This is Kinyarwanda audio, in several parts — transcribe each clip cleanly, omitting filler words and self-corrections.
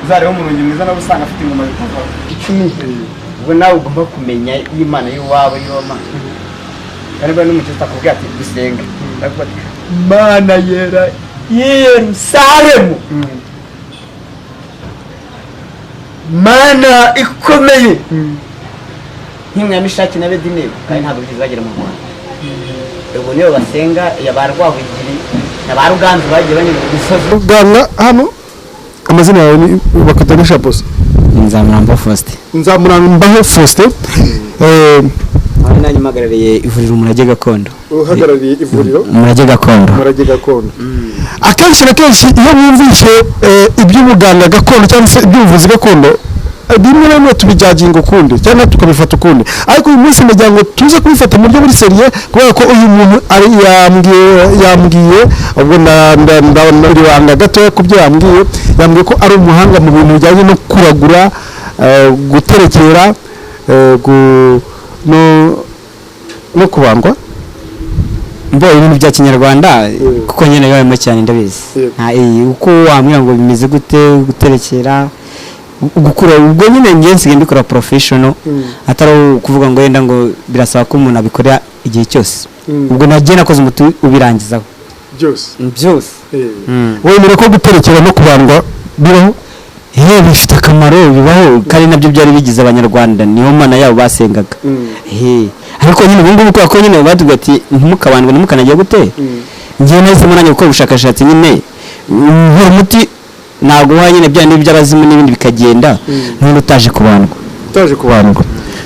uzareba umurungi mwiza nawe usanga afite ingoma zitava 10 ubwo nawe ugomba kumenya Imana y'uwawe y'Imana kandi bari n'umukiza akubwira ati dusenga Mana yera Yerusalemu Mana ikomeye nk'imwe ya Mishaki na Abedinego kandi ntabwo bizagera mu Rwanda ubwo niyo basenga yabarwahugiri nabaruganzu bagiye banyura mu misozi uganga hano amazina yawe ni bakatanisha boss Nzamurambaho Faustin Nzamurambaho Faustin nanjye mpagarariye ivuriro Umurage Gakondo uhagarariye ivuriro Umurage Gakondo akenshi na kenshi iyo mwumvishe iby'ubuganga gakondo cyangwa se iby'ubuvuzi gakondo bimwe na bimwe tubijyaginga ukundi cyangwa tukabifata ukundi ariko uyu munsi ndagira ngo tuze kubifata mu buryo buri seriye kubera ko uyu muntu ari yambwiye ubwo ndabiri wanga gatoya ku byo yambwiye ko ari umuhanga mu bintu bijyanye no kuragura guterekera no kubandwa mboye ibintu bya kinyarwanda kuko nyene yabemo cyane ndabizi uko wambwira ngo bimeze gute guterekera gukura ubwo nyine ngenzi mbikora professional atari kuvuga ngo yenda ngo birasaba ko umuntu abikora igihe cyose ubwo nagiye nakoze umuti ubirangizaho byose wemera ko guterekera no kubandwa biraho bifite akamaro bibaho kandi nabyo byari bigize abanyarwanda niyo Mana yabo basengaga ariko nyine ubu ngubu ko nyine baduga ati ntimukabandwe ntimukanagiye gute ngiye nahise munanye gukora ubushakashatsi nyine umuti ntabwo wa nyine bya n'iby'abazimu n'ibindi bikagenda none utaje kubandwa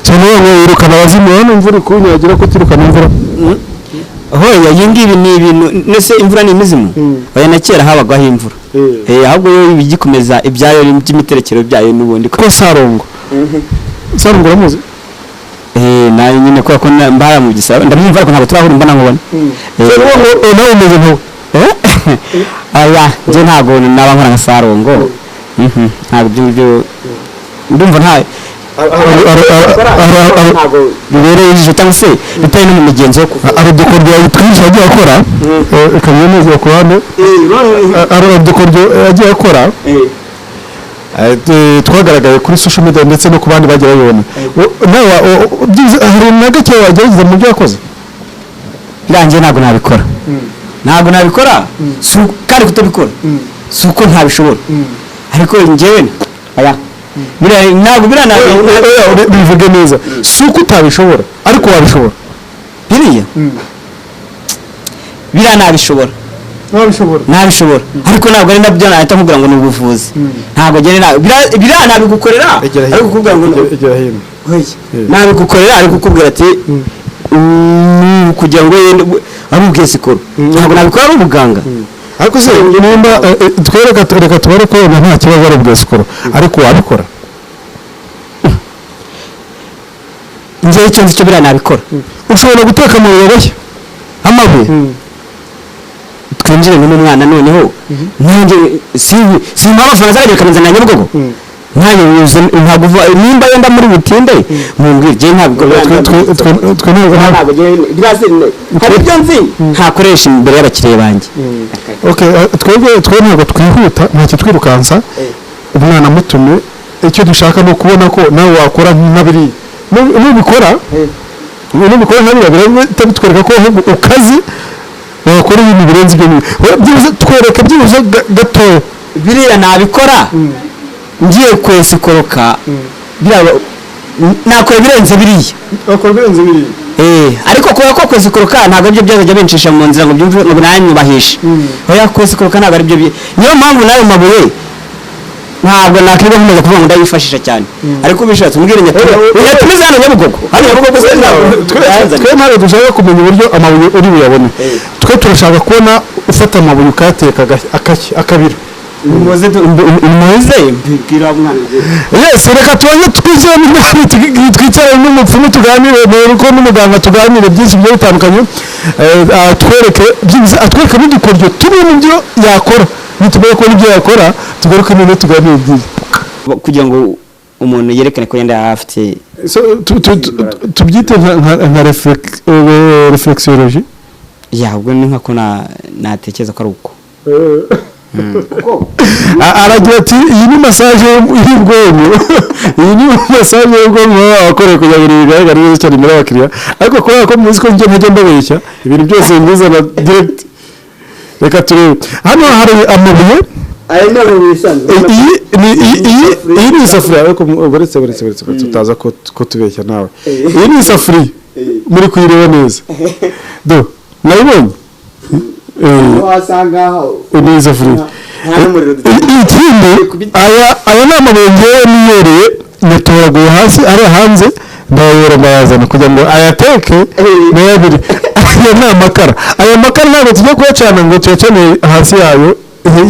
cyane wowe wirukana abazimu hano imvura kunyagira ko tirukana imvura hoya yingibi ni ibintu nese imvura ni imizimu oya na kera habagaho imvura ahubwo yo bigikomeza ibyayo by'imiterekero byayo n'ubundi ko Sarongo uramuzi nayo nyine ko mbara mu gisaba ndamwumva ariko ntabwo turahura mbana nkubona nawe umeze nko aya je ntabwo naba nkora nka Sarongo ntabwo byo ndumva nta bibereye ijisho cyangwa se bitari no mu migenzo ari udukoryo twinshi yagiye akora ikamyo neza ku ruhande ari udukoryo yagiye akora twagaragaye kuri social media ndetse no ku bandi bagiye babibona nawe hari na gake wagerageza mu byo yakoze birangiye ntabwo nabikora kandi kutabikora si uko ntabishobora ariko njyewe aya ntabwo bivuge neza si uko utabishobora ariko wabishobora biriya nabishobora ariko ntabwo ari nabyo nahita nkubwira ngo ni ubuvuzi ntabwo biriya nabigukorera ariko kukubwira ngo nabigukorera ariko kukubwira ati kugira ngo ari ubwesikoro ntabwo nabikora ari ubuganga ariko se nimba reka tubare ko nta kibazo ari ubwesikoro ariko wabikora njyewe icyo nzi cyo biriya nabikora ushobora guteka mu biroboshye amabuye twinjire n'umwana noneho nanjye simba amafaranga azajya kamuzana Nyabugogo nanjye ntabwo nimba yenda muri butinde mumbwire ntabwo hari ibyo nzi ntakoresha imbere y'abakiriya banjye twebwe ntabwo twihuta ntacyo twirukansa umwana mutume icyo dushaka ni ukubona ko nawe wakora nk'abiri nubikora nk'abiri bitwereka ko ukazi wakora ibintu birenze ibyo byibuze twereka byibuze gatoya biriya nabikora ngiye kwesikoroka nakora birenze biriya ariko kuba ko kwesikoroka ntabwo ibyo byazajya bencisha mu nzira ngo byumve ngo nanyubahishe oya kwesikoroka ntabwo ari byo niyo mpamvu nayo mabuye ntabwo nakwiga nkomeza kuvuga ngo ndayifashisha cyane ariko bishatse umbwire nyatumize hano Nyabugogo twe ntabwo dushaka kumenya uburyo amabuye uri buyabone twe turashaka kubona ufata amabuye ukayateka akabira umuze mbwira mwana reka tubanye twicare n'umupfumu tuganire nuko n'umuganga tuganire byinshi bigiye bitandukanye atwereke n'udukoryo turi mu byo yakora nitumenye ko n'ibyo yakora tugaruke none tuganire byinshi kugira ngo umuntu yerekane ko yenda afite tubyite nka reflexology ubwo ni nka ko natekereza ko ari uko aragira ati iyi ni massage y'ubwonko iyi ni massage y'ubwonko wakoreye kugira ngo bigaragare neza cyane imbere y'abakiriya ariko kubera ko muzi ko njye ntajya mbabeshya ibintu byose mbizana direct reka turebe hano hari amabuye aya ni amabuye bisanzwe iyi ni isafuriya ariko baretse tutaza ko tubeshya nawe iyi ni isafuriya muri kuyireba neza do nayibonye wasanga ni isafuriya ikindi aya ni amabuye ngewe niyereye nyatoraguye hasi ari hanze ndayora ndayazana kugira ngo ayateke n'ayabiri aya ni amakara aya makara ntabwo tujya kuyacana ngo tuyacane hasi yayo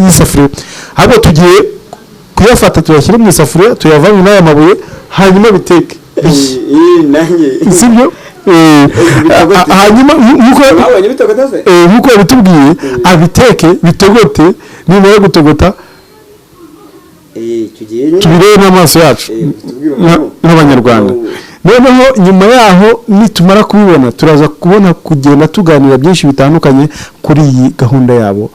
y'isafuriya ahubwo tugiye kuyafata tuyashyire mu isafuriya tuyavange n'aya mabuye hanyuma biteke sibyo hanyuma nk'uko yabitubwiye abiteke bitogote nimara gutogota tubirebe n'amaso yacu nk'abanyarwanda noneho nyuma yaho nitumara kubibona turaza kubona kugenda tuganira byinshi bitandukanye kuri iyi gahunda yabo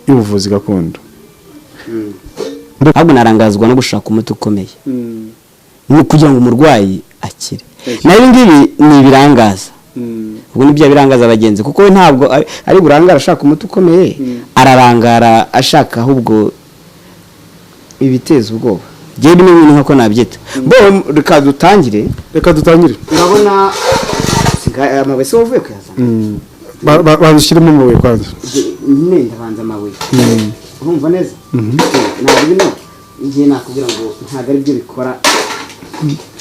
y'ubuvuzi gakondo. Ahubwo narangazwa no gushaka umuti ukomeye kugira ngo umurwayi akire. Nayo ngibi ni ibirangaza. Ubwo nibyo birangaza abagenzi kuko we ntabwo ari burangara ashaka umuti ukomeye, ararangara ashaka ahubwo ibiteza ubwoba. Giye bimwe bintu nkako nabyita. Bo reka dutangire. Urabona amabuye se uvuye kuyazana. Bazushyiremo amabuye kwanza. Nyine ndabanza amabuye. Urumva neza? Ntabwo bino ngiye nakubwira ngo ntabwo ari byo bikora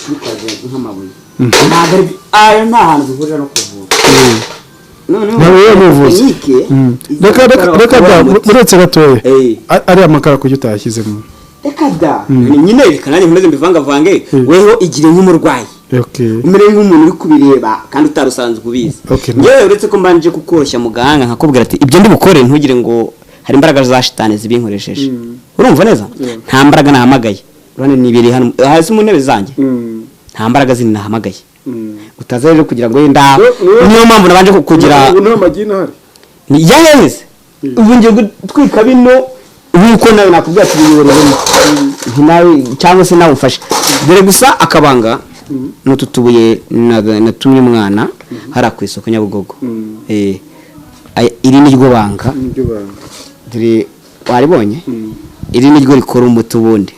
bikoze nk'amabuye. Ntabwo ari ayo nta hantu duhurira no kuvura. Reka uretse gatoya ari amakara kujya utayashyizemo. Reka da nyine reka nanjye nkomeze mbivangavange weho igire nk'umurwayi. Umere nk'umuntu uri kubireba kandi utarusanzwe ubizi. Yewe uretse ko mbanje kukoroshya muganga nkakubwira ati ibyo ndi bukore ntugire ngo hari imbaraga za shitani zibinkoresheje. Urumva neza? Nta mbaraga nahamagaye. Urane nibiri hano hasi mu ntebe zanjye. Nta mbaraga zindi nahamagaye. Utaza rero kugira ngo yenda niyo mpamvu nabanje kukugira nta magina hari. Ni yaheze. Ubu ngiye gutwika bino nkuko nawe nakubwira ati biyoreremo. Nawe cyangwa se nawe ufashe. Dore gusa akabanga nututubuye natumye umwana hari ku isoko Nyabugogo. Iri ni ryo banga. Dore waribonye? Iri ni ryo rikora umuti ubundi.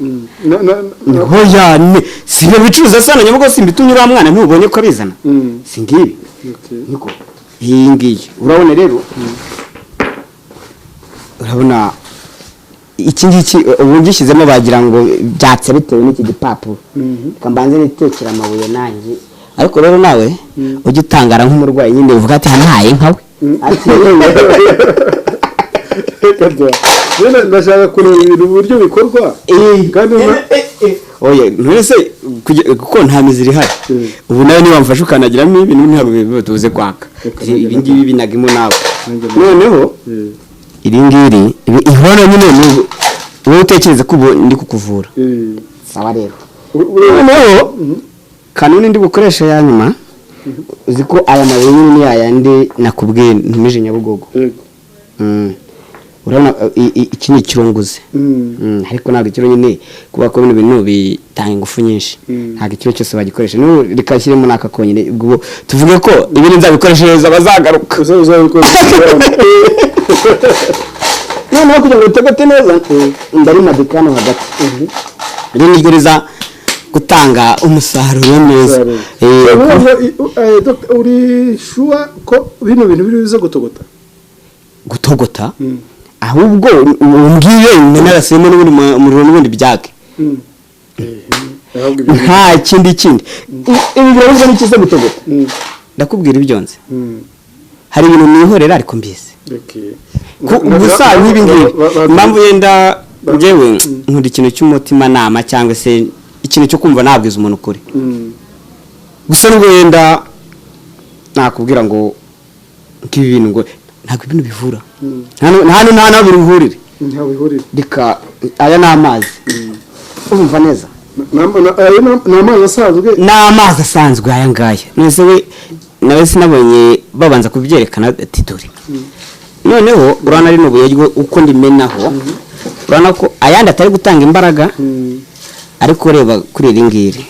Hoya si byo bicuruza sana Nyabugogo simbitumye uriya mwana ntubonye ko abizana. Singibi. Niko. Iyi ngiyi urabona rero urabona iki ngiki ubu gishyizemo bagira ngo byatse bitewe n'iki gipapuro. Kambanze nitekera amabuye nanjye ariko rero nawe ujye utangara nk'umurwayi nyine uvuga ati hanaye nkawe. Ndashaka kureba ibintu uburyo bikorwa kandi oye ntese kuko nta miziri hari. Ubu nawe niba mfashe ukanagiramo ibintu ntabwo tuze kwaka ibi ngibi binagimo nawe. Noneho iri ngiri ihora nyine wowe utekereza ko ndi kukuvura. Sawa rero noneho kanuni ndi gukoresha ya nyuma uzi ko aya mabuye ni yayandi nakubwiye ntumije Nyabugogo. Urabona iki ni kirunguze. Ariko ntabwo ikiro nyine kuba ko bino bintu bitanga ingufu nyinshi. Ntabwo ikiro cyose bagikoresha no rikashyiremo naka konyine ubwo tuvuge ko ibintu nzabikoreshereza bazagaruka. Noneho kugira ngo utegote neza ndari madikano hagati. Iri ni ryo riza gutanga umusaruro neza. Uri shuwa ko bino bintu biza gutogota ahubwo umbwiye narasemo n'ubundi byake. Nta kindi ibi birabuzwa n'ikiza gutogota. Ndakubwira ibyonze hari ibintu nihorera ariko mbizi gusa nk'ibi ngibi impamvu yenda njyewe nkunda ikintu cy'umutima nama cyangwa se ikintu cyo kumva nabwiza umuntu ukuri. Gusa nubwo yenda nakubwira ngo nk'ibi bintu ngo ntabwo ibintu bivura nta biruhurire reka aya ni amazi. Urumva neza? Ni amazi asanzwe aya ngaya. Nese we nawe sinabonye babanza kubyerekana ati dore noneho urabona ari n'uburyo uko ndimenaho urabona ko ayandi atari gutanga imbaraga ariko ureba kuri iri ngiri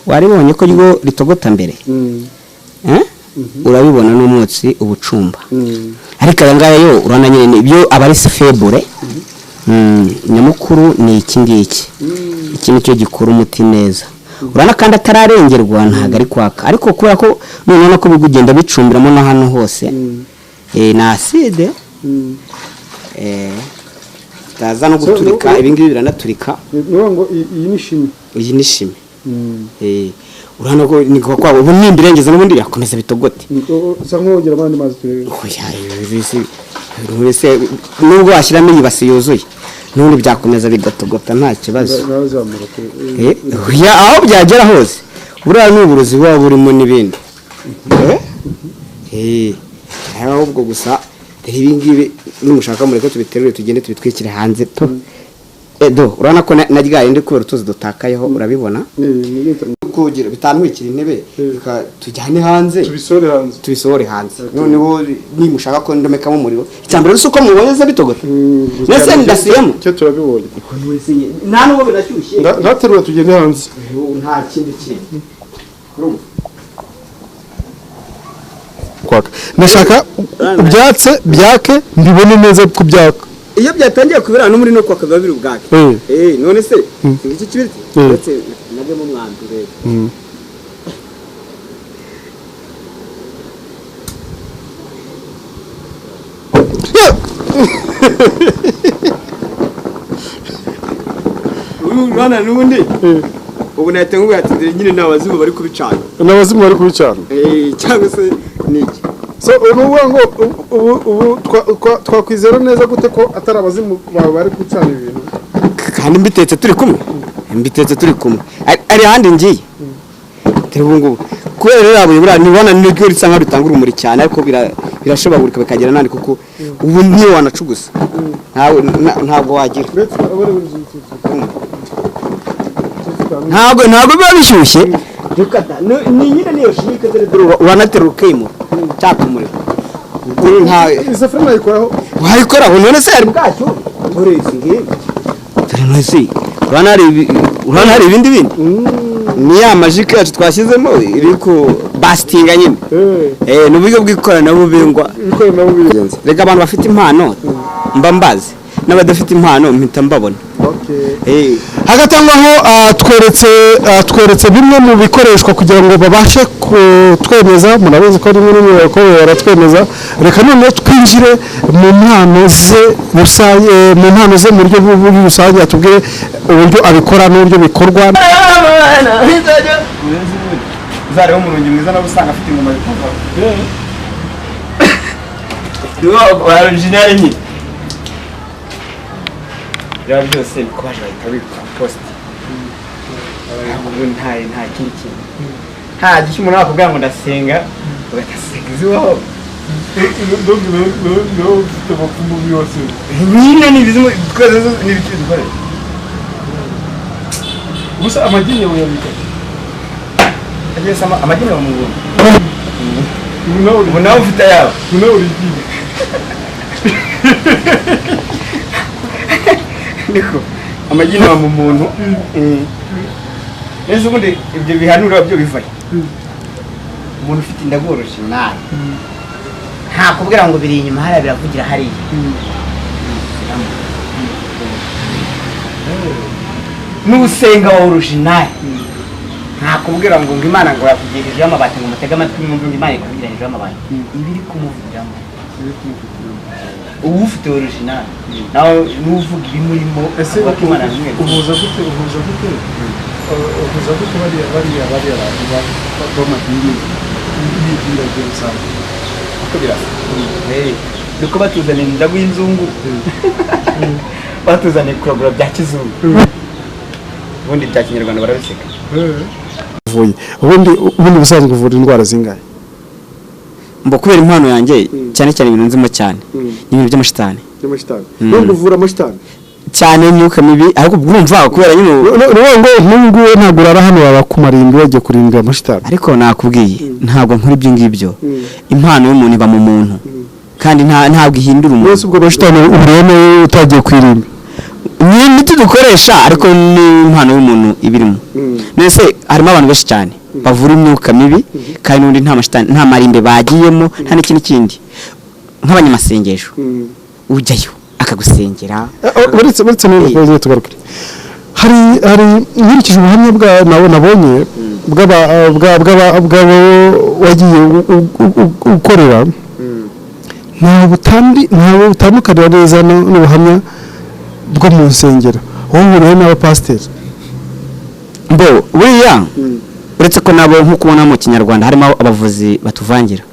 waribonye ko ryo ritogota mbere urabibona n'umwotsi ubucumba ariko aya ngaya yo urabona nyine ibyo aba ari febure nyamukuru ni iki ngiki iki nicyo gikora umuti neza urabona kandi atararengerwa ntabwo ari kwaka ariko kubera ko noneho ko bigugenda bicumbiramo no hano hose na acide taza no guturika ibingibi biranaturika ngo iyi ni shimi iyi ni shimi urabona ko ni kwa kwabo ubu nimba irengeza n'ubundi yakomeza bitogote usa nk'ugira abandi mazi turebe nubwo washyiramo iyi basi yuzuye n'ubundi byakomeza bigatogota nta kibazo aho byagera hose buriya ni uburozi buba burimo n'ibindi ahubwo gusa ibi ngibi nimushaka mureke tubiterure tugende tubitwikire hanze urabona ko naryaye ndi kubera utuzi dutakayeho urabibona kugira bitantwikira intebe tujyane hanze tubisohore hanze noneho nimushaka ko ndomekamo umuriro icyambere rusuko muboneza bitogota nese ndasiyemo cyo turabibonye nta nubwo birashyushye ntaterura tugende hanze nta kindi kintu kwaka ndashaka byatse byake mbibone neza ko byaka iyo byatangiye kubera no muri no kwaka babiri ubwake none se iki kibiriti ndetse nabyo mu mwandu rero Rwana nubundi ubu natenguye atindire nyine nabazimu bari kubicana cyangwa se niki so nuvuga ngo ubu twakwizera neza gute ko atari abazimu bawe bari gucana ibintu kandi mbitetse turi kumwe ari handi ngiye ubu ngubu kubera rero abo bura nibona n'iryo risa nka ritanga urumuri cyane ariko birashobagurika bikagera nandi kuko ubu niyo wanacugusa ntabwo wagira ntabwo biba bishyushye ni nyine niyo shimike uranaterura ukimura cyaka umuriro isafuriya wayikoraho none se hari bwacyo dore izi ngibi dore none urabona hari ibindi ni ya majike yacu twashyizemo iri ku basitinga nyine ni uburyo bw'ikoranabuhanga reka abantu bafite impano mba mbazi n'abadafite impano mpita mbabona hagatangwaho tweretse bimwe mu bikoreshwa kugira ngo babashe kutwemeza murabizi ko rimwe n'imwe baratwemeza reka noneho twinjire mu mpano ze mu buryo bw'uburyo rusange atubwire uburyo abikora n'uburyo bikorwa uzareba umurungi mwiza nawe usanga afite ingoma bikorwa wa original nyine byaba byose bikobaje bahita bikora post ubu nta kindi kintu nta gishya umuntu wakubwira ngo ndasenga ugatasenga iziwaho nyine ni ibizimo twese ni ibiki dukorera gusa amagini yawe yabika ageze amagini yawe mu buntu ubu nawe ufite ayawe nawe urigiye niko amagini yawe mu muntu neza ubundi ibyo bihanura byo bivaye umuntu ufite inda bworoshye nawe nta kubwira ngo biri inyuma hariya biravugira hariya n'usenga wa original nta kubwira ngo Imana ngo yakugirijeho amabati ngo mutege amatwi mwumve ngo Imana ikugirijeho amabati ibiri kumuvugiramo ubu ufite original nawe n'uvuga ibimurimo ese uhuza gute bariya b'amadini y'idini ry'ubusanzwe uko birasa nuko batuzaniye indagu y'inzungu batuzaniye kuragura bya kizungu ubundi bya kinyarwanda barabiseka ubundi busanzwe uvura indwara zingahe mbo kubera impano yanjye cyane cyane ibintu nzimo cyane ibintu by'amashitani nubwo uvura amashitani cyane imyuka mibi ariko urumva kubera nyine n'ubwo ntabwo urara hano baba kumarimbi bagiye kurindira amashitani ariko nakubwiye ntabwo nkora ibyo ngibyo impano y'umuntu iba mu muntu kandi ntabwo ihindura umuntu wese ubwo bashitani ubureme utagiye kwirimba ni imiti dukoresha ariko ni impano y'umuntu ibirimo nese harimo abantu benshi cyane bavura imyuka mibi kandi n'undi nta marimbe bagiyemo nta n'ikindi kindi nk'abanyamasengesho ujyayo akagusengera uretse n'ubuvuzi tugaruke hari nkurikije ubuhamya nabonye bw'abo wagiye ukorera ntabwo butandukanira neza n'ubuhamya bwo mu nsengero wowe uhuriye n'abapasiteri buriya uretse ko nabo nk'uko ubona mu kinyarwanda harimo abavuzi batuvangira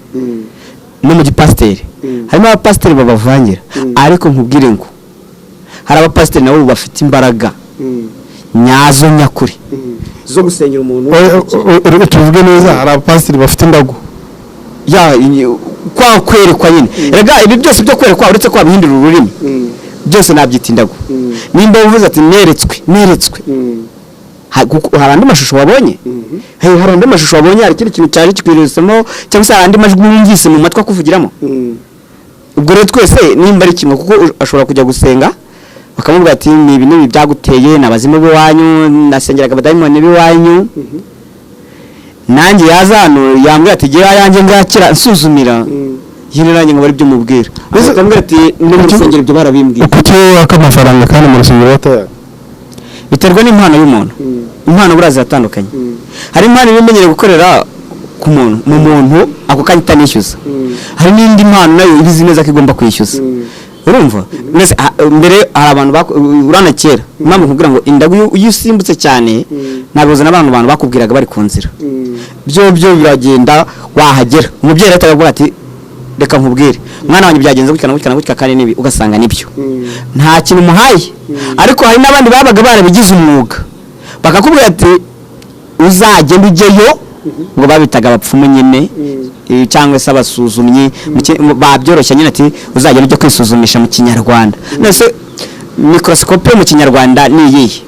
no mu gipasiteri harimo abapasiteri babavangira ariko nkubwire ngo hari abapasiteri nabo bafite imbaraga nyazo nyakuri zo gusengera umuntu tuvuge neza hari abapasiteri bafite imbago kwa kwerekwa nyine rega ibi byose byo kwerekwa uretse ko babihindura ururimi byose nabyita indago nimba uvuze ati neretswe hari andi mashusho wabonye hari andi mashusho wabonye hari ikindi kintu cyaje kikwirisemo cyangwa se hari andi majwi wumvise mu matwi akuvugiramo ubwo rero twese nimba ari kimwe kuko ashobora kujya gusenga bakamubwira ati ni ibi n'ibi byaguteye n'abazimu b'iwanyu nasengeraga abadayimoni b'iwanyu nanjye yaza hano yambwira ati gira yanjye ngakira nsuzumira yine nanjye ngo bari byo mubwira akambwira ati no mu rusengero ibyo barabimbwira kuko akamafaranga kandi mu rusengero bataya biterwa n'impano y'umuntu impano buraza atandukanye hari impano imenyereye gukorera ku muntu mu muntu ako kanya itanishyuza hari n'indi mpano nayo ibizi neza ko igomba kwishyuza urumva mbere hari abantu urana kera impamvu nkubwira ngo indagu iyo usimbutse cyane nabibuza n'abantu bakubwiraga bari ku nzira byo biragenda wahagera umubyeyi rero aravuga ati reka nkubwire umwana wanjye byagenze gutya kandi nibi ugasanga nibyo nta kintu umuhaye ariko hari n'abandi babaga barabigize umwuga bakakubwira ati uzagenda ujyeyo ngo babitaga abapfumu nyine cyangwa se abasuzumyi babyoroshya nyine ati uzagenda ujya kwisuzumisha mu kinyarwanda nese microscope mu kinyarwanda ni iyihe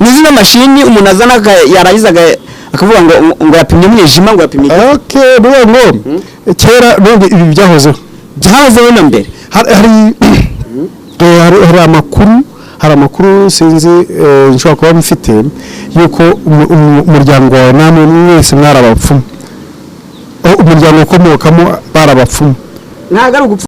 ni zino mashini umuntu azana yarangizaga akavuga ngo yapimye umwijima ngo yapimye ngo kera none ibi byahozeho na mbere hari amakuru sinzi nshobora kuba mfite yuko umuryango wawe namwe mwese mwari abapfumu umuryango ukomokamo bari abapfumu ntabwo ari ugupfa